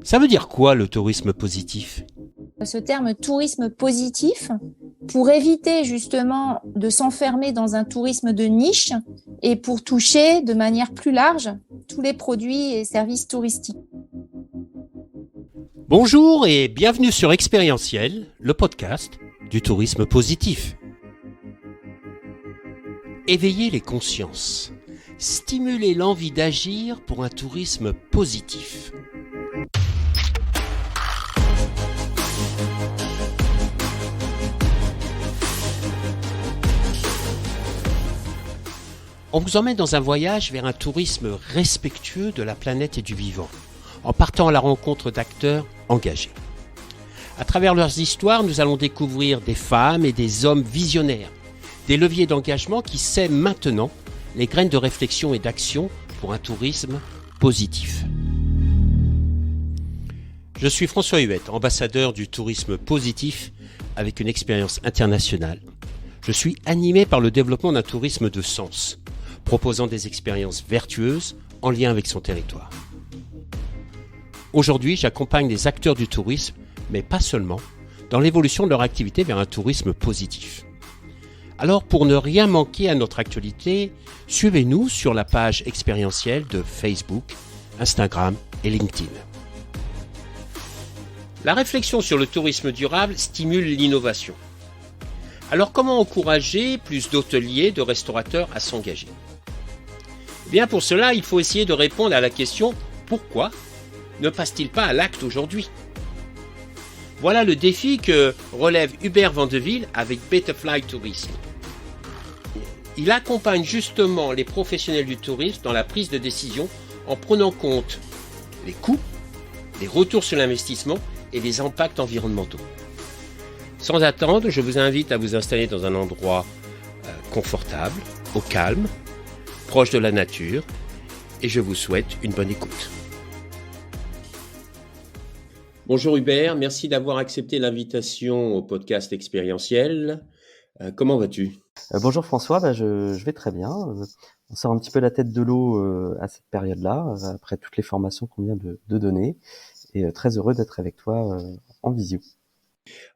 Ça veut dire quoi le tourisme positif? Ce terme tourisme positif pour éviter justement de s'enfermer dans un tourisme de niche et pour toucher de manière plus large tous les produits et services touristiques. Bonjour et bienvenue sur Expérientiel, le podcast du tourisme positif. Éveiller les consciences, stimuler l'envie d'agir pour un tourisme positif. On vous emmène dans un voyage vers un tourisme respectueux de la planète et du vivant, en partant à la rencontre d'acteurs engagés. À travers leurs histoires, nous allons découvrir des femmes et des hommes visionnaires, des leviers d'engagement qui sèment maintenant les graines de réflexion et d'action pour un tourisme positif. Je suis François Huette, ambassadeur du tourisme positif avec une expérience internationale. Je suis animé par le développement d'un tourisme de sens, proposant des expériences vertueuses en lien avec son territoire. Aujourd'hui, j'accompagne les acteurs du tourisme, mais pas seulement, dans l'évolution de leur activité vers un tourisme positif. Alors, pour ne rien manquer à notre actualité, suivez-nous sur la page expérientielle de Facebook, Instagram et LinkedIn. La réflexion sur le tourisme durable stimule l'innovation. Alors, comment encourager plus d'hôteliers, de restaurateurs à s'engager ? Bien, pour cela, il faut essayer de répondre à la question « Pourquoi ne passe-t-il pas à l'acte aujourd'hui ?» Voilà le défi que relève Hubert Vandeville avec Betterfly Tourisme. Il accompagne justement les professionnels du tourisme dans la prise de décision en prenant compte les coûts, les retours sur l'investissement et les impacts environnementaux. Sans attendre, je vous invite à vous installer dans un endroit confortable, au calme, proche de la nature, et je vous souhaite une bonne écoute. Bonjour Hubert, merci d'avoir accepté l'invitation au podcast expérientiel. Comment vas-tu ? Bonjour François, je vais très bien. On sort un petit peu la tête de l'eau à cette période-là, après toutes les formations qu'on vient de donner, et très heureux d'être avec toi en visio.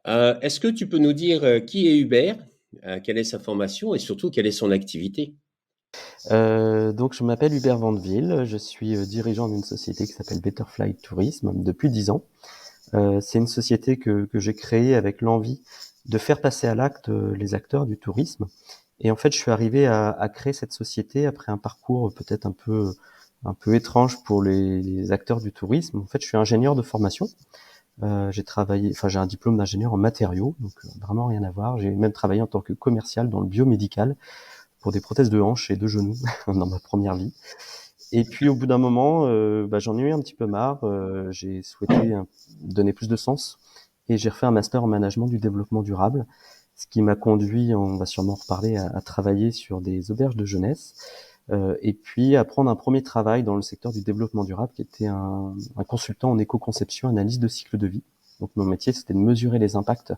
Est-ce que tu peux nous dire qui est Hubert, quelle est sa formation et surtout quelle est son activité ? Donc je m'appelle Hubert Vandeville, je suis dirigeant d'une société qui s'appelle Betterfly Tourisme depuis 10 ans. C'est une société que j'ai créée avec l'envie de faire passer à l'acte les acteurs du tourisme. Et en fait, je suis arrivé à créer cette société après un parcours peut-être un peu étrange pour les acteurs du tourisme. En fait, je suis ingénieur de formation. J'ai un diplôme d'ingénieur en matériaux, donc vraiment rien à voir. J'ai même travaillé en tant que commercial dans le biomédical pour des prothèses de hanches et de genoux dans ma première vie. Et puis au bout d'un moment, j'en ai eu un petit peu marre. J'ai souhaité donner plus de sens et j'ai refait un master en management du développement durable, ce qui m'a conduit, on va sûrement en reparler, à travailler sur des auberges de jeunesse et puis à prendre un premier travail dans le secteur du développement durable qui était un consultant en éco-conception, analyse de cycle de vie. Donc mon métier, c'était de mesurer les impacts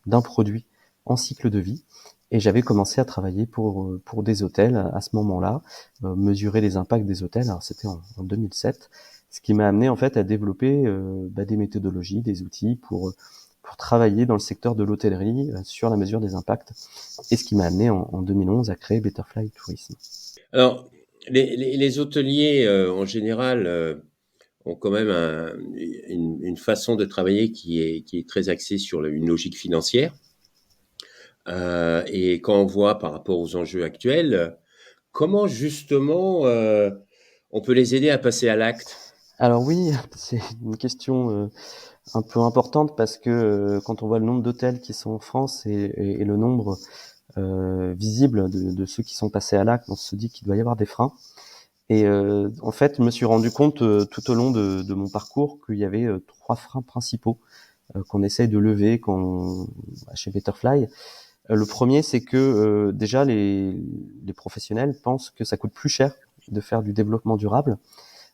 d'un produit en cycle de vie. Et j'avais commencé à travailler pour des hôtels à ce moment-là, mesurer les impacts des hôtels. Alors c'était en 2007, ce qui m'a amené en fait à développer des méthodologies, des outils pour travailler dans le secteur de l'hôtellerie sur la mesure des impacts. Et ce qui m'a amené en 2011 à créer Betterfly Tourisme. Alors, les hôteliers en général ont quand même une façon de travailler qui est très axée sur une logique financière. Et quand on voit par rapport aux enjeux actuels, comment justement on peut les aider à passer à l'acte ? Alors oui, c'est une question un peu importante parce que quand on voit le nombre d'hôtels qui sont en France et le nombre visible de ceux qui sont passés à l'acte, on se dit qu'il doit y avoir des freins. Et en fait, je me suis rendu compte tout au long de mon parcours qu'il y avait 3 freins principaux qu'on essaye de lever chez Betterfly. Le premier, c'est que déjà les professionnels pensent que ça coûte plus cher de faire du développement durable.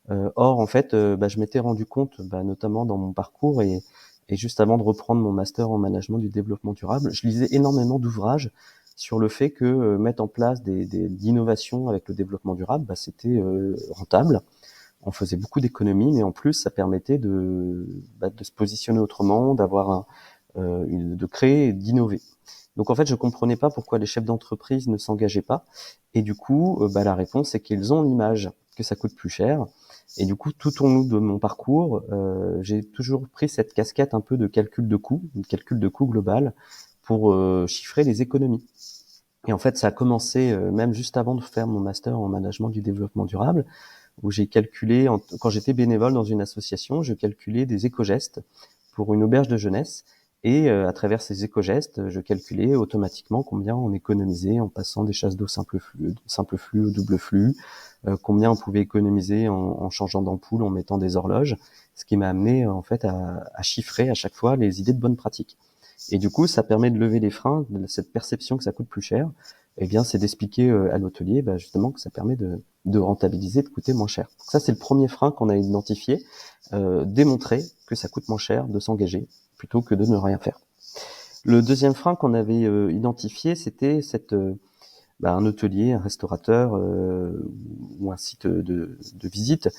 Or, en fait, je m'étais rendu compte, notamment dans mon parcours et juste avant de reprendre mon master en management du développement durable, je lisais énormément d'ouvrages sur le fait que mettre en place des innovations avec le développement durable, c'était rentable. on faisait beaucoup d'économies, mais en plus, ça permettait de se positionner autrement, de créer et d'innover. Donc en fait, je comprenais pas pourquoi les chefs d'entreprise ne s'engageaient pas. Et du coup, la réponse, c'est qu'ils ont l'image que ça coûte plus cher. Et du coup, tout au long de mon parcours, j'ai toujours pris cette casquette un peu de calcul de coût global pour chiffrer les économies. Et en fait, ça a commencé même juste avant de faire mon master en management du développement durable, où j'ai calculé, quand j'étais bénévole dans une association, je calculais des éco-gestes pour une auberge de jeunesse. Et à travers ces éco-gestes, je calculais automatiquement combien on économisait en passant des chasses d'eau simple flux au double flux, combien on pouvait économiser en changeant d'ampoule, en mettant des horloges, ce qui m'a amené en fait à chiffrer à chaque fois les idées de bonnes pratiques. Et du coup, ça permet de lever les freins de cette perception que ça coûte plus cher. Eh bien, c'est d'expliquer à l'hôtelier justement que ça permet de rentabiliser, de coûter moins cher. Donc ça, c'est le premier frein qu'on a identifié, démontrer que ça coûte moins cher de s'engager plutôt que de ne rien faire. Le deuxième frein qu'on avait identifié, c'était un hôtelier, un restaurateur ou un site de visite.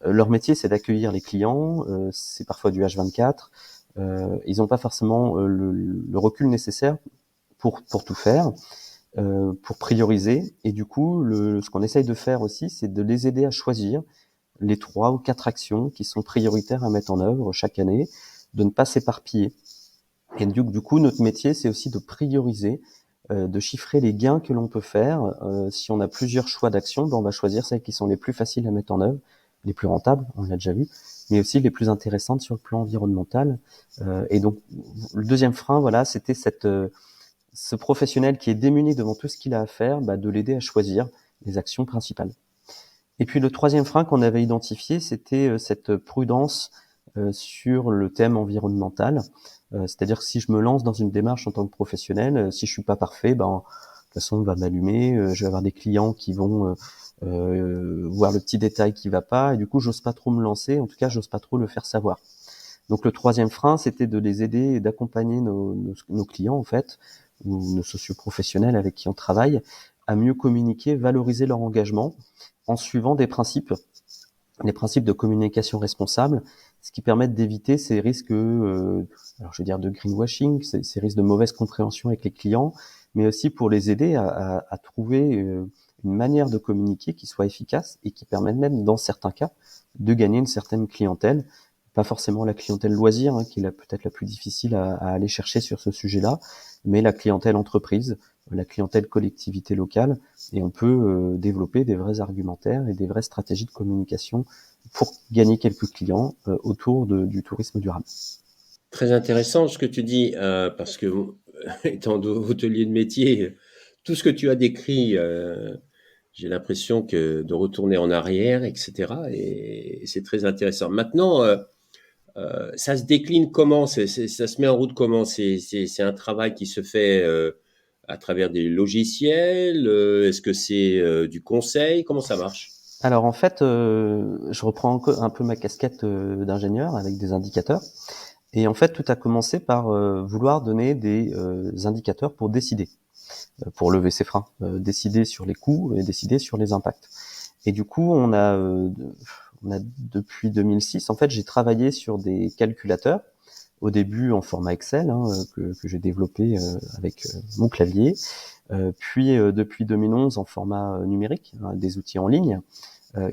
Leur métier, c'est d'accueillir les clients. C'est parfois du H24. Ils n'ont pas forcément le recul nécessaire pour tout faire, pour prioriser. Et du coup, ce qu'on essaye de faire aussi, c'est de les aider à choisir les 3 ou 4 actions qui sont prioritaires à mettre en œuvre chaque année, de ne pas s'éparpiller. Et du coup, notre métier, c'est aussi de prioriser, de chiffrer les gains que l'on peut faire. Si on a plusieurs choix d'actions, on va choisir celles qui sont les plus faciles à mettre en œuvre, les plus rentables, on l'a déjà vu, mais aussi les plus intéressantes sur le plan environnemental. Et donc, le deuxième frein, voilà, c'était ce professionnel qui est démuni devant tout ce qu'il a à faire, de l'aider à choisir les actions principales. Et puis le troisième frein qu'on avait identifié, c'était cette prudence sur le thème environnemental. C'est-à-dire que si je me lance dans une démarche en tant que professionnel, si je suis pas parfait, de toute façon on va m'allumer, je vais avoir des clients qui vont voir le petit détail qui va pas, et du coup j'ose pas trop me lancer, en tout cas j'ose pas trop le faire savoir. Donc le troisième frein, c'était de les aider et d'accompagner nos clients en fait, ou nos socioprofessionnels avec qui on travaille, à mieux communiquer, valoriser leur engagement en suivant des principes, les principes de communication responsable, ce qui permet d'éviter ces risques, alors je veux dire de greenwashing, ces risques de mauvaise compréhension avec les clients, mais aussi pour les aider à trouver une manière de communiquer qui soit efficace et qui permette même, dans certains cas, de gagner une certaine clientèle. Pas forcément la clientèle loisir, qui est peut-être la plus difficile à aller chercher sur ce sujet-là, mais la clientèle entreprise, la clientèle collectivité locale, et on peut développer des vrais argumentaires et des vraies stratégies de communication pour gagner quelques clients autour du tourisme durable. Très intéressant ce que tu dis, parce que étant hôtelier de métier, tout ce que tu as décrit, j'ai l'impression que de retourner en arrière, etc. Et c'est très intéressant. Maintenant, ça se décline comment? Ça se met en route comment? C'est un travail qui se fait à travers des logiciels? Est-ce que c'est du conseil? Comment ça marche? Alors en fait, je reprends un peu ma casquette d'ingénieur avec des indicateurs. Et en fait, tout a commencé par vouloir donner des indicateurs pour décider, pour lever ses freins, décider sur les coûts et décider sur les impacts. Et du coup, on a depuis 2006, en fait, j'ai travaillé sur des calculateurs, au début en format Excel, que j'ai développé avec mon clavier, puis depuis 2011 en format numérique, des outils en ligne,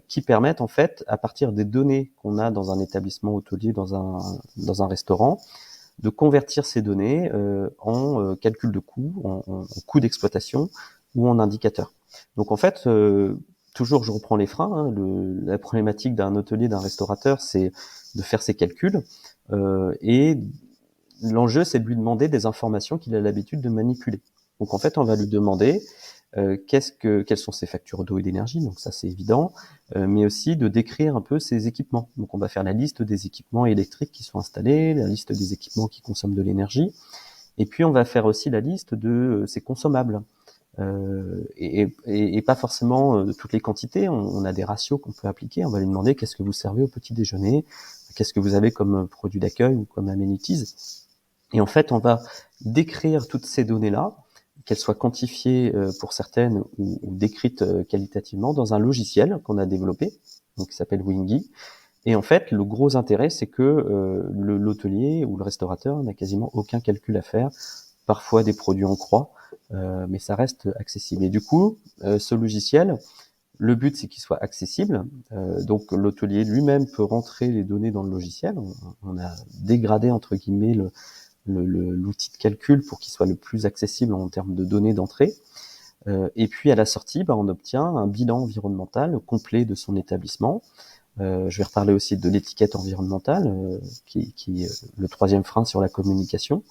qui permettent en fait, à partir des données qu'on a dans un établissement hôtelier, dans un restaurant, de convertir ces données en calcul de coûts, en coûts d'exploitation ou en indicateurs. Donc en fait, toujours je reprends les freins, la problématique d'un hôtelier, d'un restaurateur, c'est de faire ses calculs, et l'enjeu c'est de lui demander des informations qu'il a l'habitude de manipuler. Donc en fait, on va lui demander quelles sont ses factures d'eau et d'énergie, donc ça c'est évident, mais aussi de décrire un peu ses équipements. Donc on va faire la liste des équipements électriques qui sont installés, la liste des équipements qui consomment de l'énergie, et puis on va faire aussi la liste de ses consommables, et pas forcément de toutes les quantités. On a des ratios qu'on peut appliquer. On va lui demander qu'est-ce que vous servez au petit déjeuner, qu'est-ce que vous avez comme produit d'accueil ou comme amenities, et en fait on va décrire toutes ces données-là, qu'elles soient quantifiées pour certaines ou décrites qualitativement dans un logiciel qu'on a développé, donc qui s'appelle Wingy. Et en fait, le gros intérêt, c'est que l'hôtelier ou le restaurateur n'a quasiment aucun calcul à faire, parfois des produits en croix, mais ça reste accessible. Et du coup, ce logiciel, le but, c'est qu'il soit accessible. Donc, l'hôtelier lui-même peut rentrer les données dans le logiciel. On a dégradé, entre guillemets, l'outil de calcul pour qu'il soit le plus accessible en termes de données d'entrée. Et puis, à la sortie, on obtient un bilan environnemental complet de son établissement. Je vais reparler aussi de l'étiquette environnementale, qui est le troisième frein sur la communication.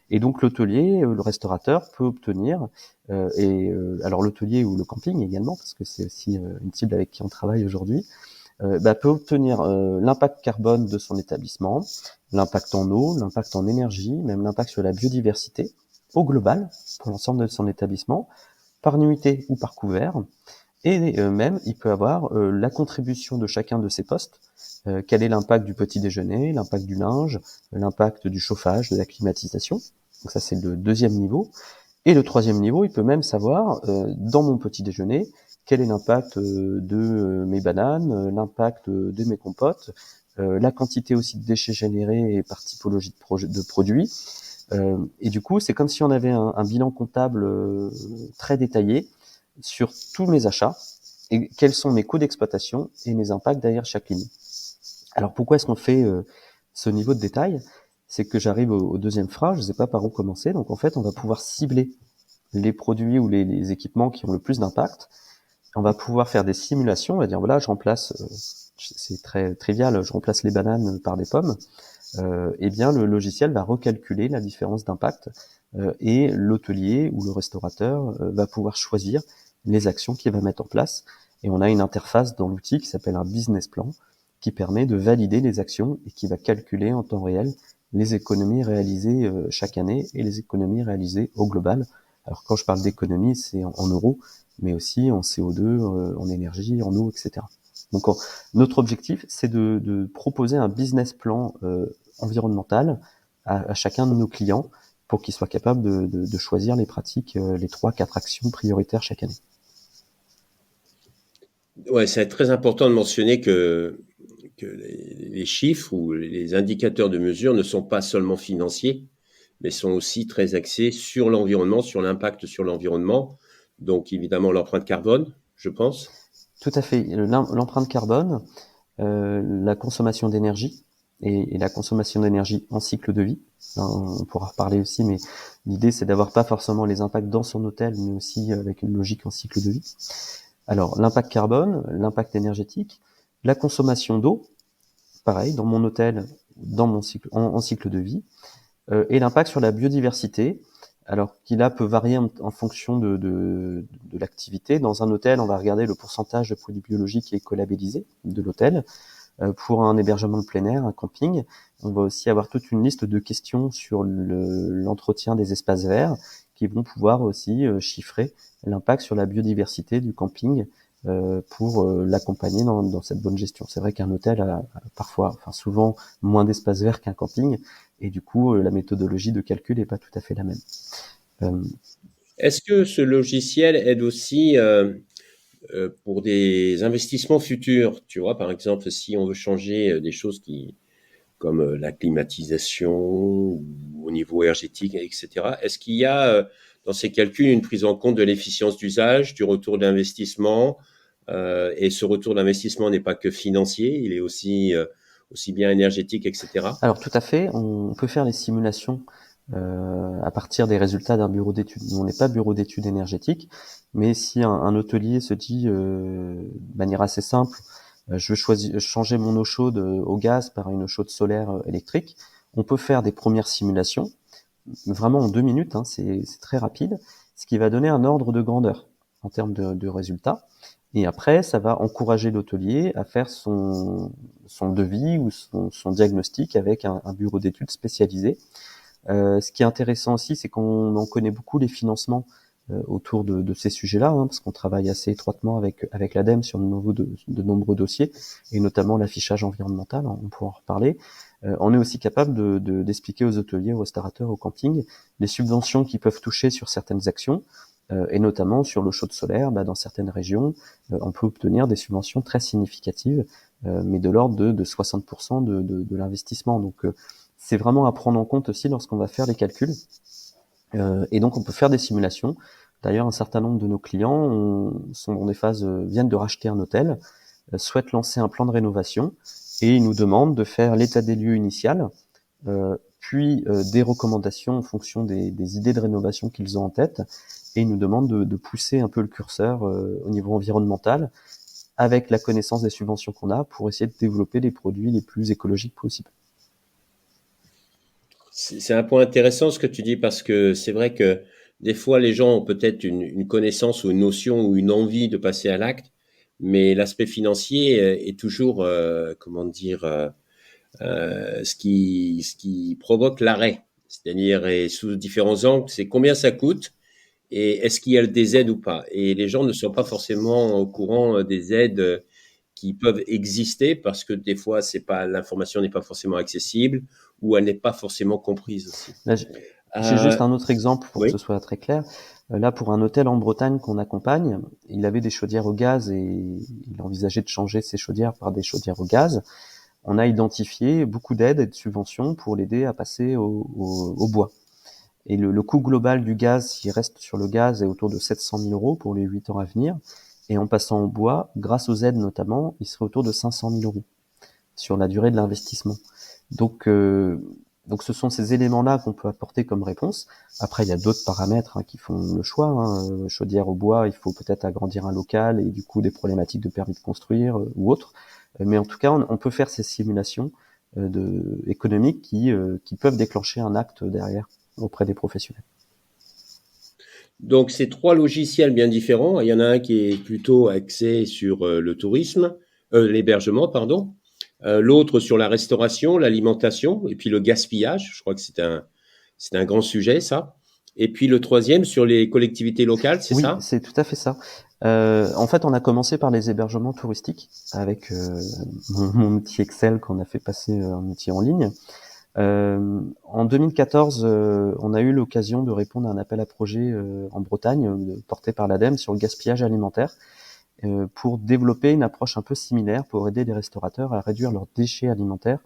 Et donc l'hôtelier, le restaurateur peut obtenir, alors l'hôtelier ou le camping également, parce que c'est aussi une cible avec qui on travaille aujourd'hui, peut obtenir l'impact carbone de son établissement, l'impact en eau, l'impact en énergie, même l'impact sur la biodiversité, au global, pour l'ensemble de son établissement, par nuitée ou par couvert. Et même, il peut avoir la contribution de chacun de ces postes. Quel est l'impact du petit déjeuner, l'impact du linge, l'impact du chauffage, de la climatisation. Donc ça, c'est le deuxième niveau. Et le troisième niveau, il peut même savoir, dans mon petit déjeuner, quel est l'impact de mes bananes, l'impact de mes compotes, la quantité aussi de déchets générés par typologie de produits. Et du coup, c'est comme si on avait un bilan comptable très détaillé sur tous mes achats et quels sont mes coûts d'exploitation et mes impacts derrière chaque ligne. Alors pourquoi est-ce qu'on fait ce niveau de détail? C'est que j'arrive au deuxième frein, je ne sais pas par où commencer. Donc en fait, on va pouvoir cibler les produits ou les équipements qui ont le plus d'impact. On va pouvoir faire des simulations. On va dire voilà, je remplace, c'est très trivial, je remplace les bananes par des pommes. Eh bien, le logiciel va recalculer la différence d'impact et l'hôtelier ou le restaurateur va pouvoir choisir les actions qu'il va mettre en place. Et on a une interface dans l'outil qui s'appelle un business plan qui permet de valider les actions et qui va calculer en temps réel les économies réalisées chaque année et les économies réalisées au global. Alors quand je parle d'économie, c'est en euros, mais aussi en CO2, en énergie, en eau, etc. Donc notre objectif, c'est de proposer un business plan environnemental à chacun de nos clients pour qu'ils soient capables de choisir les pratiques, les 3-4 actions prioritaires chaque année. Ouais, c'est très important de mentionner que les chiffres ou les indicateurs de mesure ne sont pas seulement financiers, mais sont aussi très axés sur l'environnement, sur l'impact sur l'environnement. Donc évidemment l'empreinte carbone, je pense. Tout à fait. L'empreinte carbone, la consommation d'énergie et la consommation d'énergie en cycle de vie. On pourra reparler aussi, mais l'idée c'est d'avoir pas forcément les impacts dans son hôtel, mais aussi avec une logique en cycle de vie. Alors l'impact carbone, l'impact énergétique, la consommation d'eau, pareil, dans mon hôtel, dans mon cycle, en cycle de vie, et l'impact sur la biodiversité, alors qui là peut varier en fonction de l'activité. Dans un hôtel, on va regarder le pourcentage de produits biologiques écolabellisés de l'hôtel. Pour un hébergement de plein air, un camping, on va aussi avoir toute une liste de questions sur l'entretien des espaces verts qui vont pouvoir aussi chiffrer l'impact sur la biodiversité du camping pour l'accompagner dans cette bonne gestion. C'est vrai qu'un hôtel a souvent moins d'espace vert qu'un camping, et du coup, la méthodologie de calcul n'est pas tout à fait la même. Est-ce que ce logiciel aide aussi pour des investissements futurs? Tu vois, par exemple, si on veut changer des choses comme la climatisation ou au niveau énergétique, etc. Est-ce qu'il y a dans ces calculs une prise en compte de l'efficience d'usage, du retour d'investissement et ce retour d'investissement n'est pas que financier, il est aussi bien énergétique, etc. Alors tout à fait, on peut faire les simulations à partir des résultats d'un bureau d'études. Nous, on n'est pas bureau d'études énergétiques, mais si un hôtelier se dit de manière assez simple, je veux changer mon eau chaude au gaz par une eau chaude solaire électrique, on peut faire des premières simulations, vraiment en 2 minutes, c'est très rapide, ce qui va donner un ordre de grandeur en termes de résultats. Et après, ça va encourager l'hôtelier à faire son devis ou son diagnostic avec un bureau d'études spécialisé. Ce qui est intéressant aussi, c'est qu'on en connaît beaucoup les financements autour de ces sujets-là, parce qu'on travaille assez étroitement avec l'ADEME sur de nombreux dossiers, et notamment l'affichage environnemental, on pourra en reparler. On est aussi capable d'expliquer aux hôteliers, aux restaurateurs, aux campings, les subventions qu'ils peuvent toucher sur certaines actions, et notamment sur l'eau chaude solaire, dans certaines régions, on peut obtenir des subventions très significatives, mais de l'ordre de 60% de l'investissement. Donc c'est vraiment à prendre en compte aussi lorsqu'on va faire les calculs. Et donc on peut faire des simulations. D'ailleurs, un certain nombre de nos clients sont dans des phases, viennent de racheter un hôtel, souhaitent lancer un plan de rénovation, et ils nous demandent de faire l'état des lieux initial, puis des recommandations en fonction des idées de rénovation qu'ils ont en tête, et ils nous demandent de pousser un peu le curseur au niveau environnemental, avec la connaissance des subventions qu'on a, pour essayer de développer les produits les plus écologiques possibles. C'est un point intéressant ce que tu dis, parce que c'est vrai que des fois les gens ont peut-être une connaissance ou une notion ou une envie de passer à l'acte, mais l'aspect financier est toujours, comment dire, ce qui provoque l'arrêt. C'est-à-dire, et sous différents angles, c'est combien ça coûte et est-ce qu'il y a des aides ou pas. Et les gens ne sont pas forcément au courant des aides qui peuvent exister, parce que des fois, c'est pas, l'information n'est pas forcément accessible, ou elle n'est pas forcément comprise aussi. Là, j'ai juste un autre exemple pour oui. que ce soit très clair. Là, pour un hôtel en Bretagne qu'on accompagne, il avait des chaudières au gaz et il envisageait de changer ses chaudières par des chaudières au gaz. On a identifié beaucoup d'aides et de subventions pour l'aider à passer au bois. Et le coût global du gaz, s'il reste sur le gaz, est autour de 700 000 euros pour les 8 ans à venir. Et en passant au bois, grâce aux aides notamment, il serait autour de 500 000 euros sur la durée de l'investissement. Donc ce sont ces éléments-là qu'on peut apporter comme réponse. Après, il y a d'autres paramètres qui font le choix. Chaudière au bois, il faut peut-être agrandir un local et du coup des problématiques de permis de construire ou autres. Mais en tout cas, on peut faire ces simulations économiques qui peuvent déclencher un acte derrière auprès des professionnels. Donc, c'est 3 logiciels bien différents. Il y en a un qui est plutôt axé sur le tourisme, l'hébergement, pardon. L'autre sur la restauration, l'alimentation, et puis le gaspillage. Je crois que c'est un grand sujet, ça. Et puis le troisième sur les collectivités locales, c'est ça? Oui, c'est tout à fait ça. En fait, on a commencé par les hébergements touristiques avec mon outil Excel qu'on a fait passer en outil en ligne. En 2014, on a eu l'occasion de répondre à un appel à projet en Bretagne porté par l'ADEME sur le gaspillage alimentaire pour développer une approche un peu similaire pour aider les restaurateurs à réduire leurs déchets alimentaires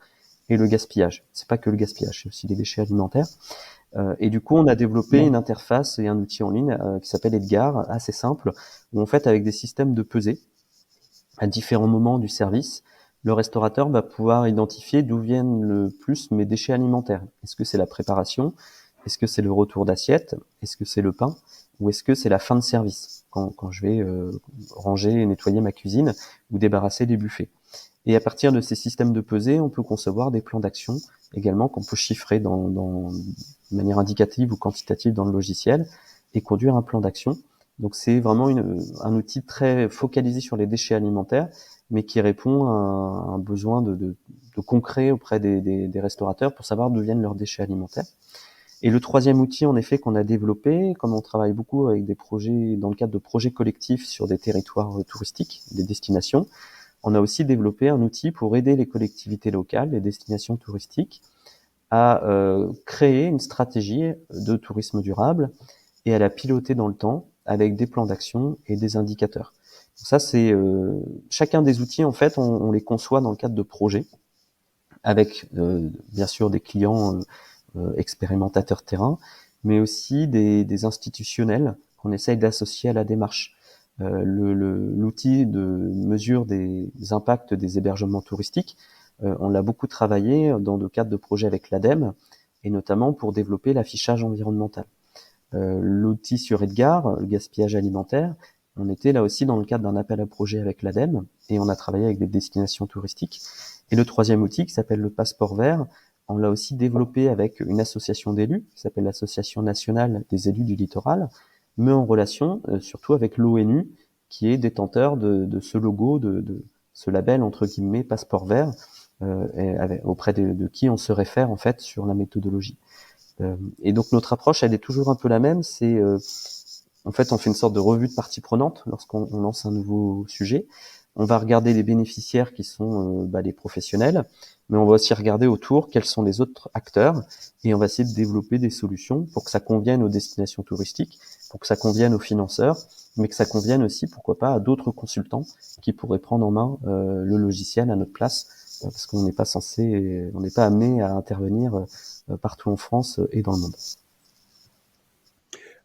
et le gaspillage. C'est pas que le gaspillage, c'est aussi les déchets alimentaires. Et du coup, on a développé une interface et un outil en ligne qui s'appelle Edgar, assez simple, où en fait, avec des systèmes de pesée à différents moments du service, le restaurateur va pouvoir identifier d'où viennent le plus mes déchets alimentaires. Est-ce que c'est la préparation? Est-ce que c'est le retour d'assiette? Est-ce que c'est le pain? Ou est-ce que c'est la fin de service, quand je vais ranger et nettoyer ma cuisine ou débarrasser les buffets? Et à partir de ces systèmes de pesée, on peut concevoir des plans d'action également qu'on peut chiffrer de manière indicative ou quantitative dans le logiciel et conduire un plan d'action. Donc c'est vraiment un outil très focalisé sur les déchets alimentaires, mais qui répond à un besoin de concret auprès des restaurateurs pour savoir d'où viennent leurs déchets alimentaires. Et le troisième outil, en effet, qu'on a développé, comme on travaille beaucoup avec des projets, dans le cadre de projets collectifs sur des territoires touristiques, des destinations, on a aussi développé un outil pour aider les collectivités locales, les destinations touristiques, à créer une stratégie de tourisme durable et à la piloter dans le temps avec des plans d'action et des indicateurs. Ça, c'est chacun des outils, en fait, on les conçoit dans le cadre de projets avec bien sûr des clients expérimentateurs terrain, mais aussi des institutionnels qu'on essaye d'associer à la démarche. L'outil de mesure des impacts des hébergements touristiques, on l'a beaucoup travaillé dans le cadre de projets avec l'ADEME, et notamment pour développer l'affichage environnemental. L'outil sur Edgar, le gaspillage alimentaire, on était là aussi dans le cadre d'un appel à projet avec l'ADEME, et on a travaillé avec des destinations touristiques. Et le troisième outil, qui s'appelle le passeport vert, on l'a aussi développé avec une association d'élus, qui s'appelle l'Association nationale des élus du littoral, mais en relation surtout avec l'ONU, qui est détenteur de ce logo, de ce label, entre guillemets, passeport vert, auprès de qui on se réfère en fait sur la méthodologie. Et donc notre approche, elle est toujours un peu la même, c'est en fait on fait une sorte de revue de parties prenantes lorsqu'on lance un nouveau sujet. On va regarder les bénéficiaires qui sont les professionnels, mais on va aussi regarder autour quels sont les autres acteurs et on va essayer de développer des solutions pour que ça convienne aux destinations touristiques, pour que ça convienne aux financeurs, mais que ça convienne aussi, pourquoi pas, à d'autres consultants qui pourraient prendre en main le logiciel à notre place, parce qu'on n'est pas on n'est pas amené à intervenir partout en France et dans le monde.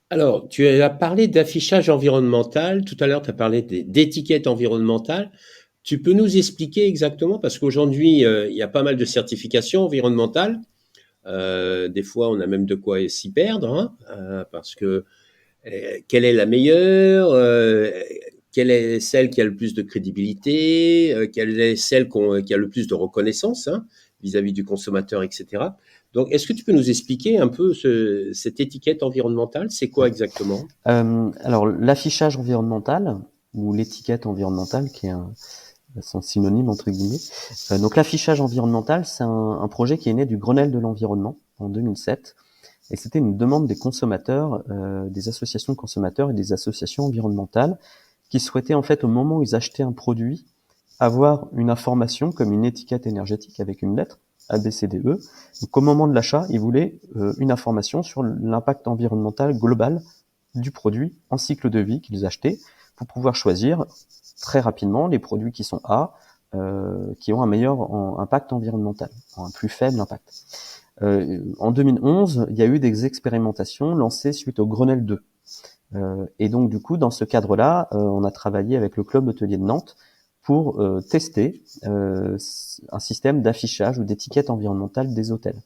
Alors, tu as parlé d'affichage environnemental. Tout à l'heure, tu as parlé d'étiquette environnementale. Tu peux nous expliquer exactement, parce qu'aujourd'hui, il y a pas mal de certifications environnementales. Des fois, on a même de quoi s'y perdre, hein, parce que quelle est la meilleure, quelle est celle qui a le plus de crédibilité, quelle est celle qui a le plus de reconnaissance, hein, vis-à-vis du consommateur, etc. Donc, est-ce que tu peux nous expliquer un peu cette étiquette environnementale? C'est quoi exactement? Alors, l'affichage environnemental, ou l'étiquette environnementale, qui est son synonyme entre guillemets. Donc l'affichage environnemental, c'est un projet qui est né du Grenelle de l'environnement en 2007, et c'était une demande des consommateurs, des associations de consommateurs et des associations environnementales qui souhaitaient en fait, au moment où ils achetaient un produit, avoir une information comme une étiquette énergétique avec une lettre A, B, C, D, E. Donc au moment de l'achat, ils voulaient une information sur l'impact environnemental global du produit en cycle de vie qu'ils achetaient, pour pouvoir choisir très rapidement les produits qui sont A, qui ont un meilleur impact environnemental, un plus faible impact. En 2011, il y a eu des expérimentations lancées suite au Grenelle 2. Et donc du coup, dans ce cadre-là, on a travaillé avec le club hôtelier de Nantes pour tester un système d'affichage ou d'étiquette environnementale des hôtels.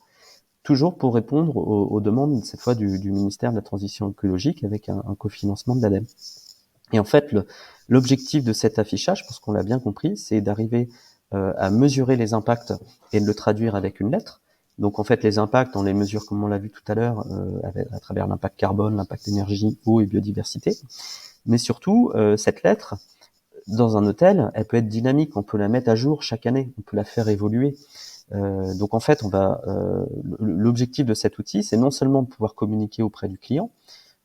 Toujours pour répondre aux demandes, cette fois du ministère de la Transition écologique, avec un cofinancement de l'ADEME. Et en fait, l'objectif de cet affichage, parce qu'on l'a bien compris, c'est d'arriver à mesurer les impacts et de le traduire avec une lettre. Donc en fait, les impacts, on les mesure, comme on l'a vu tout à l'heure, à travers l'impact carbone, l'impact énergie, eau et biodiversité. Mais surtout, cette lettre, dans un hôtel, elle peut être dynamique, on peut la mettre à jour chaque année, on peut la faire évoluer. Donc en fait, l'objectif de cet outil, c'est non seulement de pouvoir communiquer auprès du client,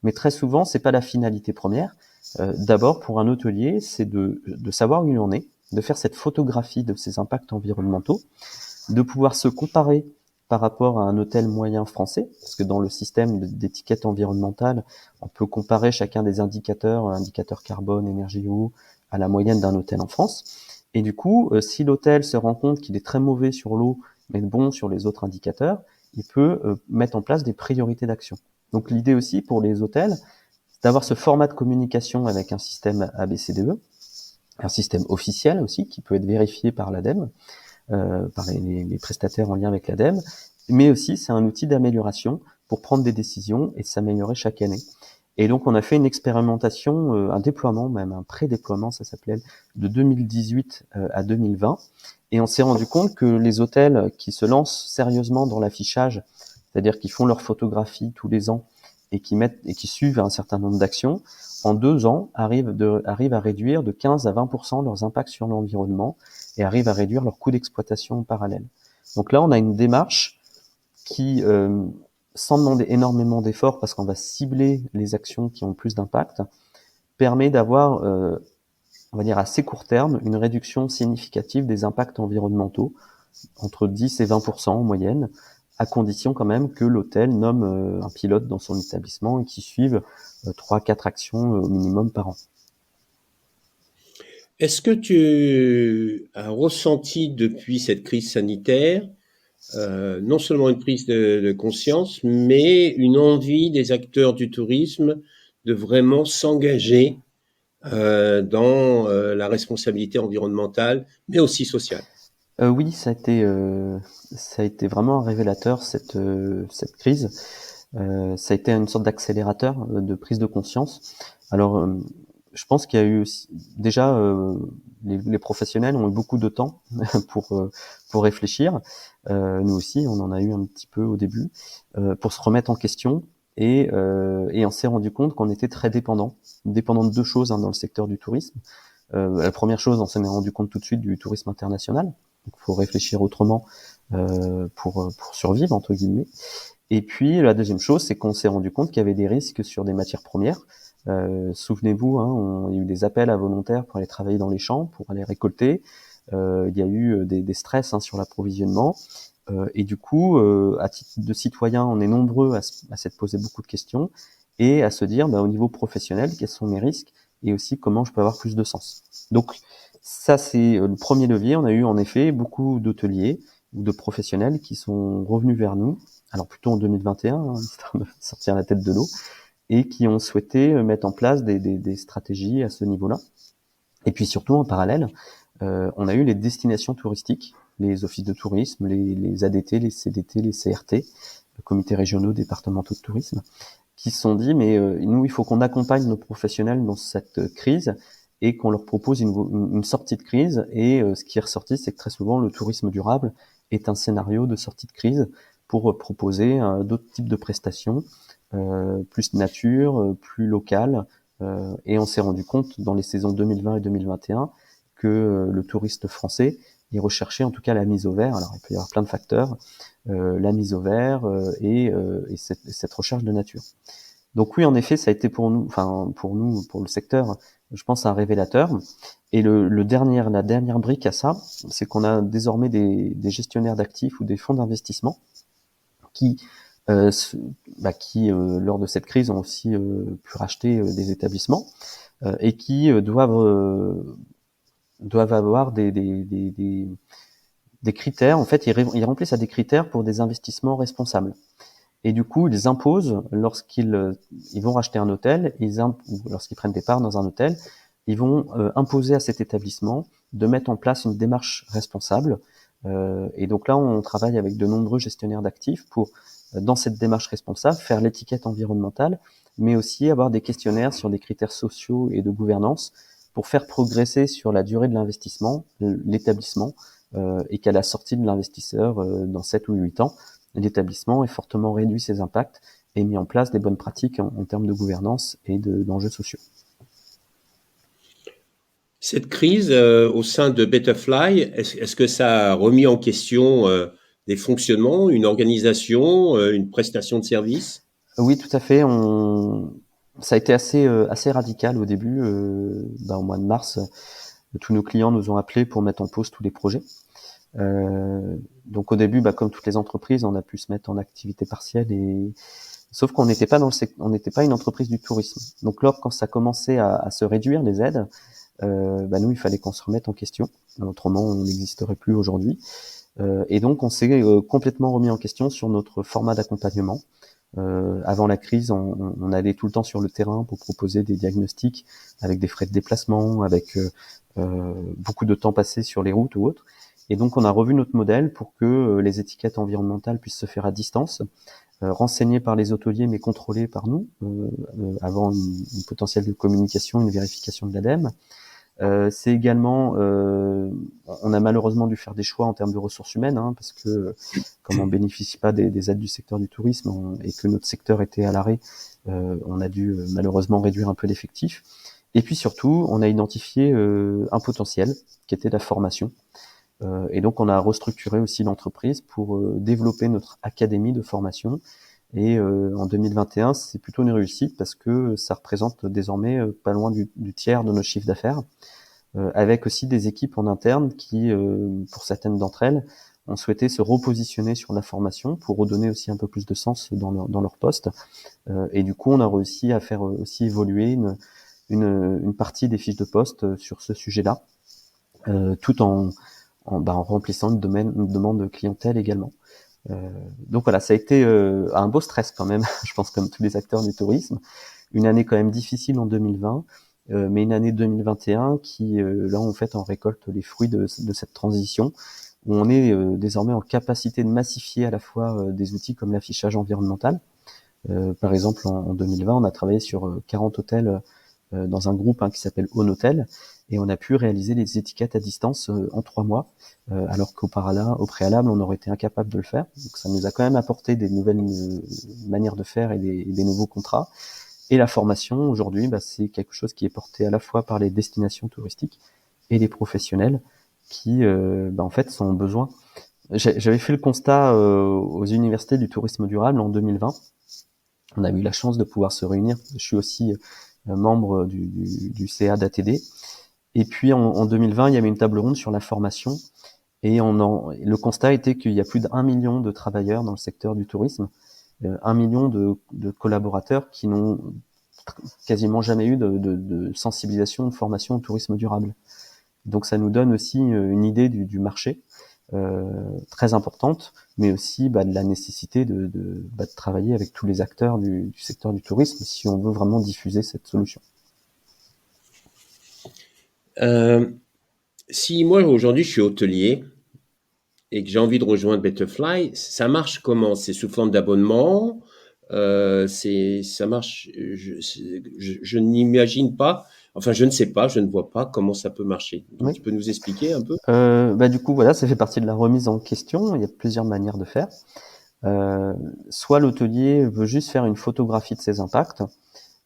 mais très souvent, c'est pas la finalité première. D'abord, pour un hôtelier, c'est de savoir où il en est, de faire cette photographie de ses impacts environnementaux, de pouvoir se comparer par rapport à un hôtel moyen français, parce que dans le système d'étiquette environnementale, on peut comparer chacun des indicateurs carbone, énergie, eau, à la moyenne d'un hôtel en France. Et du coup, si l'hôtel se rend compte qu'il est très mauvais sur l'eau, mais bon sur les autres indicateurs, il peut mettre en place des priorités d'action. Donc l'idée aussi pour les hôtels, c'est d'avoir ce format de communication avec un système ABCDE, un système officiel aussi, qui peut être vérifié par l'ADEME, par les prestataires en lien avec l'ADEME, mais aussi c'est un outil d'amélioration pour prendre des décisions et s'améliorer chaque année. Et donc on a fait une expérimentation, un déploiement, même un pré-déploiement, ça s'appelait, de 2018 à 2020, et on s'est rendu compte que les hôtels qui se lancent sérieusement dans l'affichage, c'est-à-dire qui font leurs photographies tous les ans et qui suivent un certain nombre d'actions, en 2 ans arrivent à réduire de 15 à 20% leurs impacts sur l'environnement et arrivent à réduire leurs coûts d'exploitation en parallèle. Donc là, on a une démarche qui, sans demander énormément d'efforts, parce qu'on va cibler les actions qui ont le plus d'impact, permet d'avoir, on va dire à assez court terme, une réduction significative des impacts environnementaux, entre 10 et 20% en moyenne, à condition quand même que l'hôtel nomme un pilote dans son établissement et qu'il suive 3-4 actions au minimum par an. Est-ce que tu as ressenti depuis cette crise sanitaire non seulement une prise de conscience, mais une envie des acteurs du tourisme de vraiment s'engager dans la responsabilité environnementale, mais aussi sociale? Oui, ça a été vraiment un révélateur cette crise. Ça a été une sorte d'accélérateur de prise de conscience. Alors, je pense qu'il y a eu aussi, déjà les professionnels ont eu beaucoup de temps pour réfléchir. Nous aussi, on en a eu un petit peu au début pour se remettre en question. Et on s'est rendu compte qu'on était très dépendant de 2 choses dans le secteur du tourisme. La première chose, on s'en est rendu compte tout de suite du tourisme international. Il faut réfléchir autrement pour survivre entre guillemets. Et puis la deuxième chose, c'est qu'on s'est rendu compte qu'il y avait des risques sur des matières premières. Souvenez-vous, il y a eu des appels à volontaires pour aller travailler dans les champs, pour aller récolter. Il y a eu des stress sur l'approvisionnement. Et du coup, à titre de citoyen, on est nombreux à s'être posé beaucoup de questions. et à se dire au niveau professionnel, quels sont mes risques et aussi comment je peux avoir plus de sens. Donc ça, c'est le premier levier. On a eu en effet beaucoup d'hôteliers ou de professionnels qui sont revenus vers nous, alors plutôt en 2021, histoire de sortir la tête de l'eau, et qui ont souhaité mettre en place des stratégies à ce niveau-là. Et puis surtout, en parallèle, on a eu les destinations touristiques, les offices de tourisme, les ADT, les CDT, les CRT, les comités régionaux, départementaux de tourisme, qui se sont dit, mais nous, il faut qu'on accompagne nos professionnels dans cette crise et qu'on leur propose une sortie de crise. Et ce qui est ressorti, c'est que très souvent, le tourisme durable est un scénario de sortie de crise pour proposer d'autres types de prestations, plus nature, plus locales. Et on s'est rendu compte dans les saisons 2020 et 2021 que le touriste français, il recherchait en tout cas la mise au vert. Alors il peut y avoir plein de facteurs, la mise au vert et cette recherche de nature. Donc oui, en effet, ça a été pour nous, pour le secteur, je pense un révélateur. Et la dernière brique à ça, c'est qu'on a désormais des gestionnaires d'actifs ou des fonds d'investissement qui lors de cette crise ont aussi pu racheter des établissements et qui doivent avoir des critères. En fait, ils remplissent à des critères pour des investissements responsables. Et du coup, ils imposent, lorsqu'ils vont racheter un hôtel, ou lorsqu'ils prennent des parts dans un hôtel, ils vont imposer à cet établissement de mettre en place une démarche responsable. Et donc là, on travaille avec de nombreux gestionnaires d'actifs pour, dans cette démarche responsable, faire l'étiquette environnementale, mais aussi avoir des questionnaires sur des critères sociaux et de gouvernance pour faire progresser sur la durée de l'investissement, l'établissement, et qu'à la sortie de l'investisseur, dans 7 ou 8 ans, l'établissement ait fortement réduit ses impacts et mis en place des bonnes pratiques en termes de gouvernance et d'enjeux sociaux. Cette crise au sein de Betterfly, est-ce que ça a remis en question des fonctionnements, une organisation, une prestation de service? Oui, tout à fait. Ça a été assez radical au début. Au mois de mars, tous nos clients nous ont appelés pour mettre en pause tous les projets. Donc au début, comme toutes les entreprises, on a pu se mettre en activité partielle sauf qu'on n'était pas on n'était pas une entreprise du tourisme. Donc là, quand ça commençait à se réduire les aides, nous, il fallait qu'on se remette en question. Autrement, on n'existerait plus aujourd'hui. Et donc, on s'est complètement remis en question sur notre format d'accompagnement. Avant la crise, on allait tout le temps sur le terrain pour proposer des diagnostics avec des frais de déplacement, avec beaucoup de temps passé sur les routes ou autres. Et donc, on a revu notre modèle pour que les étiquettes environnementales puissent se faire à distance, renseignées par les hôteliers, mais contrôlées par nous, avant une potentielle de communication, une vérification de l'ADEME. C'est également, on a malheureusement dû faire des choix en termes de ressources humaines, parce que comme on bénéficie pas des aides du secteur du tourisme et que notre secteur était à l'arrêt, on a dû malheureusement réduire un peu l'effectif. Et puis surtout, on a identifié un potentiel qui était la formation. Et donc, on a restructuré aussi l'entreprise pour développer notre académie de formation. Et en 2021, c'est plutôt une réussite parce que ça représente désormais pas loin du tiers de nos chiffres d'affaires, avec aussi des équipes en interne qui, pour certaines d'entre elles, ont souhaité se repositionner sur la formation pour redonner aussi un peu plus de sens dans leur poste. Et du coup, on a réussi à faire aussi évoluer une partie des fiches de poste sur ce sujet-là, tout en remplissant une demande clientèle également. Donc voilà, ça a été un beau stress quand même, je pense comme tous les acteurs du tourisme. Une année quand même difficile en 2020, mais une année 2021 qui, là en fait, on récolte les fruits de cette transition, où on est désormais en capacité de massifier à la fois des outils comme l'affichage environnemental. Par exemple, en 2020, on a travaillé sur 40 hôtels dans un groupe qui s'appelle Onotel, et on a pu réaliser les étiquettes à distance en 3 mois, alors au préalable, on aurait été incapable de le faire. Donc ça nous a quand même apporté des nouvelles manières de faire et des nouveaux contrats. Et la formation, aujourd'hui, c'est quelque chose qui est porté à la fois par les destinations touristiques et les professionnels qui, en fait, sont en besoin. J'avais fait le constat aux universités du tourisme durable en 2020. On a eu la chance de pouvoir se réunir. Je suis aussi membre du CA d'ATD. Et puis en 2020, il y avait une table ronde sur la formation. Et le constat était qu'il y a plus d'1 million de travailleurs dans le secteur du tourisme 1 million de collaborateurs qui n'ont quasiment jamais eu de sensibilisation, de formation au tourisme durable. Donc ça nous donne aussi une idée du marché très importante, mais aussi de la nécessité de travailler avec tous les acteurs du secteur du tourisme si on veut vraiment diffuser cette solution. Si moi aujourd'hui je suis hôtelier et que j'ai envie de rejoindre Betterfly, ça marche comment? C'est sous forme d'abonnement? Ça marche, je n'imagine pas, enfin je ne sais pas, je ne vois pas comment ça peut marcher. Donc Oui. tu peux nous expliquer un peu? Du coup, voilà, ça fait partie de la remise en question. Il y a plusieurs manières de faire. Soit l'hôtelier veut juste faire une photographie de ses impacts,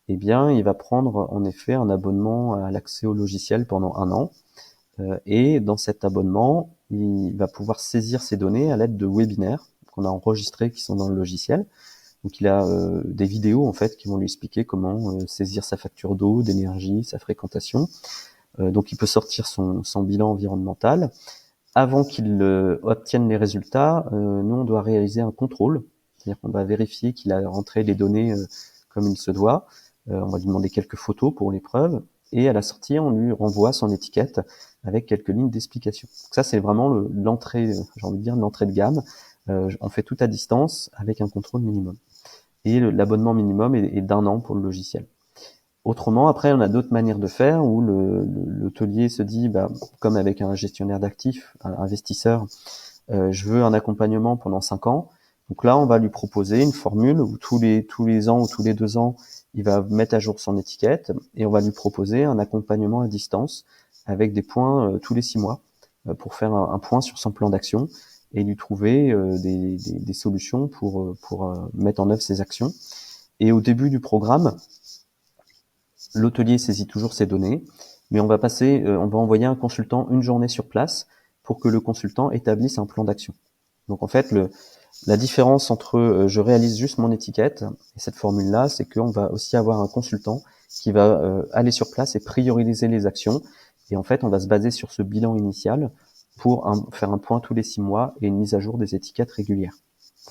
eh bien, il va prendre en effet un abonnement à l'accès au logiciel pendant 1 an. Et dans cet abonnement, il va pouvoir saisir ces données à l'aide de webinaires qu'on a enregistrés qui sont dans le logiciel. Donc il a des vidéos en fait qui vont lui expliquer comment saisir sa facture d'eau, d'énergie, sa fréquentation. Donc il peut sortir son bilan environnemental. Avant qu'il obtienne les résultats, nous on doit réaliser un contrôle, c'est-à-dire qu'on va vérifier qu'il a rentré les données comme il se doit. On va lui demander quelques photos pour les preuves, et à la sortie on lui renvoie son étiquette avec quelques lignes d'explication. Donc ça c'est vraiment l'entrée, j'ai envie de dire l'entrée de gamme. On fait tout à distance avec un contrôle minimum. Et l'abonnement minimum est d'1 an pour le logiciel. Autrement, après, on a d'autres manières de faire où l'hôtelier se dit, comme avec un gestionnaire d'actifs, un investisseur, je veux un accompagnement pendant 5 ans. Donc là, on va lui proposer une formule où tous les ans ou tous les 2 ans, il va mettre à jour son étiquette et on va lui proposer un accompagnement à distance avec des points tous les 6 mois pour faire un point sur son plan d'action et lui trouver des solutions pour mettre en œuvre ses actions. Et au début du programme, l'hôtelier saisit toujours ses données, mais on va envoyer un consultant une journée sur place pour que le consultant établisse un plan d'action. Donc en fait, la différence entre je réalise juste mon étiquette et cette formule-là, c'est qu'on va aussi avoir un consultant qui va aller sur place et prioriser les actions. Et en fait, on va se baser sur ce bilan initial pour faire un point tous les 6 mois et une mise à jour des étiquettes régulières.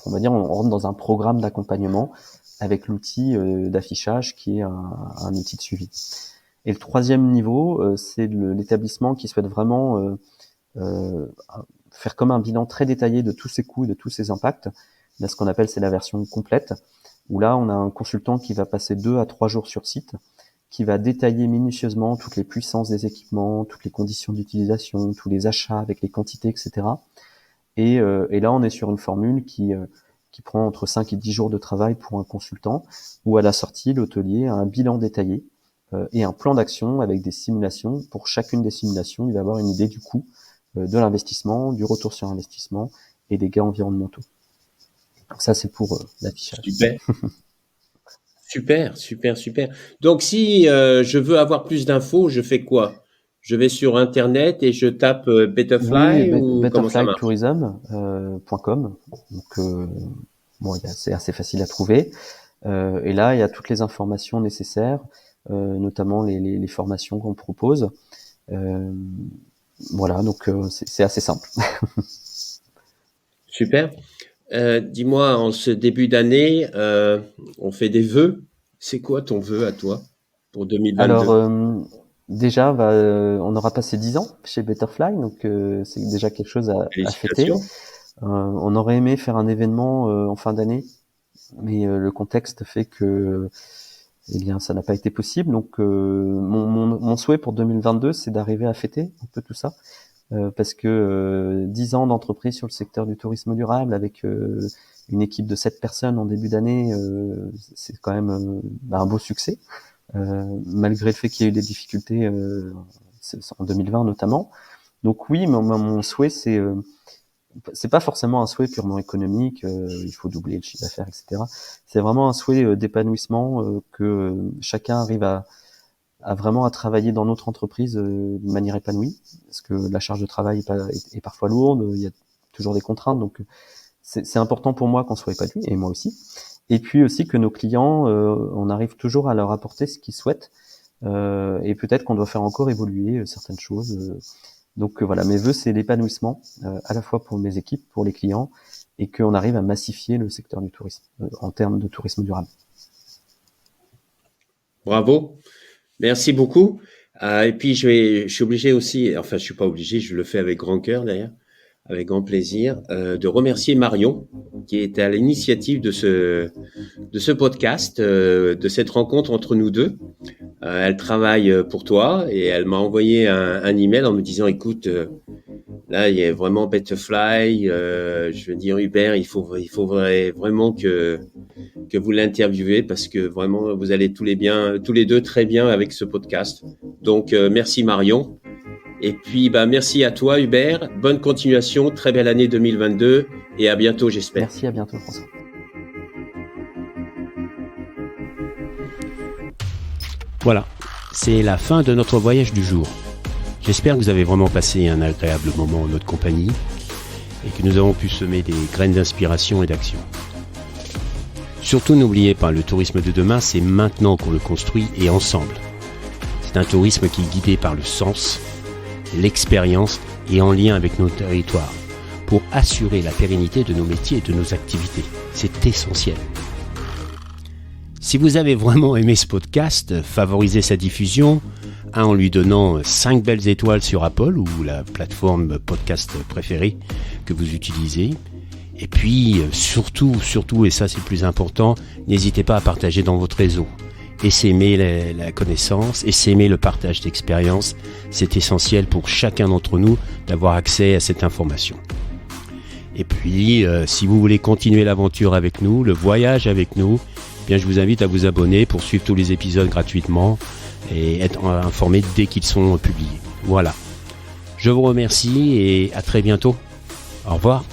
On va dire, on rentre dans un programme d'accompagnement avec l'outil d'affichage qui est un outil de suivi. Et le 3e niveau, c'est l'établissement qui souhaite vraiment faire comme un bilan très détaillé de tous ses coûts, de tous ses impacts. Là, ce qu'on appelle, c'est la version complète, où là, on a un consultant qui va passer 2 à 3 jours sur site, qui va détailler minutieusement toutes les puissances des équipements, toutes les conditions d'utilisation, tous les achats avec les quantités, etc. Et là, on est sur une formule qui prend entre 5 et 10 jours de travail pour un consultant, où à la sortie, l'hôtelier a un bilan détaillé et un plan d'action avec des simulations. Pour chacune des simulations, il va avoir une idée du coût de l'investissement, du retour sur investissement et des gains environnementaux. Donc ça, c'est pour l'affichage. Super. Donc si je veux avoir plus d'infos, je fais quoi? Je vais sur Internet et je tape Betterfly ou comment ça marche? Betterflytourism.com. Donc c'est assez facile à trouver. Et là, il y a toutes les informations nécessaires, notamment les formations qu'on propose. Voilà, donc c'est assez simple. Super. Dis-moi, en ce début d'année, on fait des vœux. C'est quoi ton vœu à toi pour 2022? Alors, déjà, on aura passé 10 ans chez Betterfly, donc c'est déjà quelque chose à fêter. Félicitations. On aurait aimé faire un événement en fin d'année, mais le contexte fait que ça n'a pas été possible. Donc mon souhait pour 2022, c'est d'arriver à fêter un peu tout ça, parce que 10 ans d'entreprise sur le secteur du tourisme durable avec une équipe de 7 personnes en début d'année, c'est quand même un beau succès, malgré le fait qu'il y ait eu des difficultés en 2020 notamment. Donc oui, mon souhait, c'est pas forcément un souhait purement économique, il faut doubler le chiffre d'affaires, etc. C'est vraiment un souhait d'épanouissement, que chacun arrive à vraiment à travailler dans notre entreprise de manière épanouie, parce que la charge de travail est parfois lourde, il y a toujours des contraintes, donc c'est important pour moi qu'on soit épanoui, et moi aussi. Et puis aussi que nos clients, on arrive toujours à leur apporter ce qu'ils souhaitent, et peut-être qu'on doit faire encore évoluer certaines choses. Donc voilà, mes vœux, c'est l'épanouissement, à la fois pour mes équipes, pour les clients, et qu'on arrive à massifier le secteur du tourisme en termes de tourisme durable. Bravo, merci beaucoup. Et puis je suis obligé aussi, enfin je suis pas obligé, je le fais avec grand cœur d'ailleurs, avec grand plaisir, de remercier Marion qui est à l'initiative de ce podcast, de cette rencontre entre nous deux. Elle travaille pour toi et elle m'a envoyé un email en me disant écoute, là il y a vraiment Betterfly, je veux dire Hubert, il faut vraiment que vous l'interviewez parce que vraiment vous allez tous les deux très bien avec ce podcast. Donc merci Marion. Et puis merci à toi Hubert, bonne continuation, très belle année 2022 et à bientôt j'espère. Merci, à bientôt François. Voilà, c'est la fin de notre voyage du jour. J'espère que vous avez vraiment passé un agréable moment en notre compagnie et que nous avons pu semer des graines d'inspiration et d'action. Surtout n'oubliez pas, le tourisme de demain, c'est maintenant qu'on le construit et ensemble. C'est un tourisme qui est guidé par le sens, l'expérience et en lien avec nos territoires pour assurer la pérennité de nos métiers et de nos activités. C'est essentiel. Si vous avez vraiment aimé ce podcast, favorisez sa diffusion en lui donnant 5 belles étoiles sur Apple ou la plateforme podcast préférée que vous utilisez. Et puis surtout, et ça c'est le plus important, n'hésitez pas à partager dans votre réseau. Essaimer la connaissance, essaimer le partage d'expérience. C'est essentiel pour chacun d'entre nous d'avoir accès à cette information. Et puis, si vous voulez continuer l'aventure avec nous, le voyage avec nous, bien je vous invite à vous abonner pour suivre tous les épisodes gratuitement et être informé dès qu'ils sont publiés. Voilà. Je vous remercie et à très bientôt. Au revoir.